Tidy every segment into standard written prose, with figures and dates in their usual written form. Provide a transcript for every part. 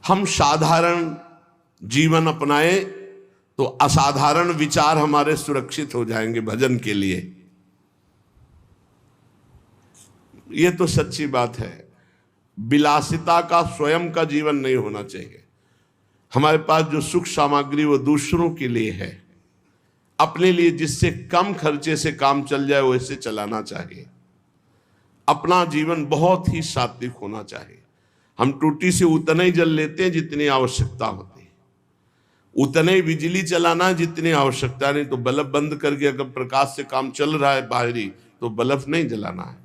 हम साधारण जीवन अपनाए तो असाधारण विचार हमारे सुरक्षित हो जाएंगे भजन के लिए। यह तो सच्ची बात है। विलासिता का स्वयं का जीवन नहीं होना चाहिए। हमारे पास जो सुख सामग्री वो दूसरों के लिए है, अपने लिए जिससे कम खर्चे से काम चल जाए वैसे चलाना चाहिए। अपना जीवन बहुत ही सात्विक होना चाहिए। हम टूटी से उतना ही जल लेते हैं जितनी आवश्यकता होती है, उतने ही बिजली चलाना जितनी आवश्यकता नहीं। तो बल्ब बंद करके अगर प्रकाश से काम चल रहा है बाहरी तो बल्ब नहीं जलाना है।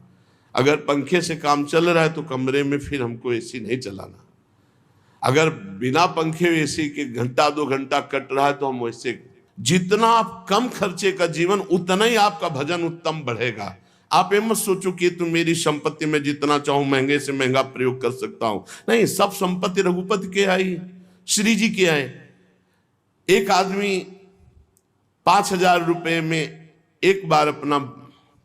अगर पंखे से काम चल रहा है तो कमरे में फिर हमको एसी नहीं चलाना। अगर बिना पंखे एसी के घंटा 2 घंटा कट रहा है तो हम वैसे, जितना आप कम खर्चे का जीवन उतना ही आपका भजन उत्तम बढ़ेगा। आप ये मत सोचो कि तुम मेरी संपत्ति में जितना चाहूं महंगे से महंगा प्रयोग कर सकता हूं। नहीं, सब संपत्ति रघुपति के आई, श्री जी के आए। एक आदमी 5,000 रुपए में एक बार अपना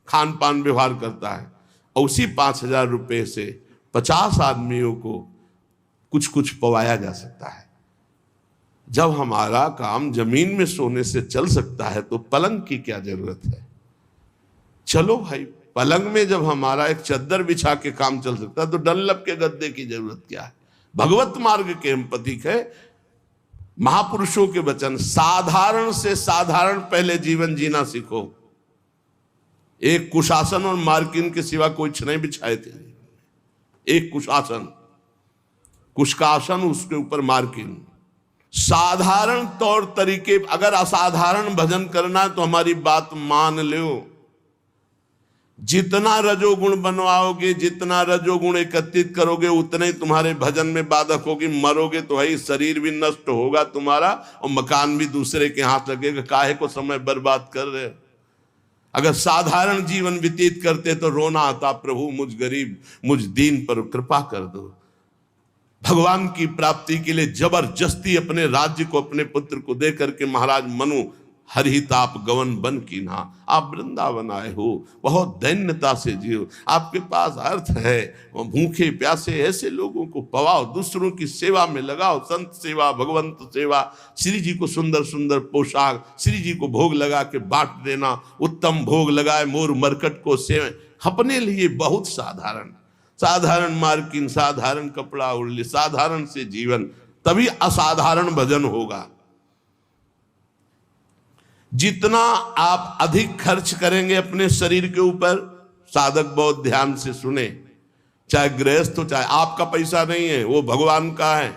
खान पान व्यवहार करता है और उसी 5,000 रुपए से 50 आदमियों को कुछ कुछ पवाया जा सकता है। जब हमारा काम जमीन में सोने से चल सकता है तो पलंग की क्या जरूरत है। चलो भाई, पलंग में जब हमारा एक चद्दर बिछा के काम चल सकता है तो डनलप के गद्दे की जरूरत क्या है। भगवत मार्ग के हम प्रतीक है। महापुरुषों के वचन, साधारण से साधारण पहले जीवन जीना सीखो। एक कुशासन और मार्किन के सिवा कोई नहीं बिछाए थे। एक कुशासन, कुश का आसन, उसके ऊपर मार्किन। साधारण तौर तरीके, अगर असाधारण भजन करना है तो हमारी बात मान लो। जितना रजोगुण बनवाओगे, जितना रजोगुण एकत्रित करोगे, उतने ही तुम्हारे भजन में बाधक होगी। मरोगे तो है, शरीर भी नष्ट होगा तुम्हारा और मकान भी दूसरे के हाथ लगेगा। काहे को समय बर्बाद कर रहे हो। अगर साधारण जीवन व्यतीत करते तो रोना आता, प्रभु मुझ गरीब मुझ दीन पर कृपा कर दो। भगवान की प्राप्ति के लिए जबरदस्ती अपने राज्य को अपने पुत्र को दे करके महाराज मनु हरिताप गवन बन की ना, आप वृंदावन आए हो, बहुत दैन्यता से जियो। आपके पास अर्थ है, भूखे प्यासे ऐसे लोगों को पवाओ, दूसरों की सेवा में लगाओ। संत सेवा, भगवंत सेवा, श्री जी को सुंदर सुंदर पोशाक, श्री जी को भोग लगा के बांट देना। उत्तम भोग लगाए मोर मरकट को सेवे। अपने लिए बहुत साधारण, साधारण मार्किन, साधारण कपड़ा उड़ली, साधारण से जीवन, तभी असाधारण भजन होगा। जितना आप अधिक खर्च करेंगे अपने शरीर के ऊपर, साधक बहुत ध्यान से सुने, चाहे गृहस्थ हो चाहे, आपका पैसा नहीं है, वो भगवान का है।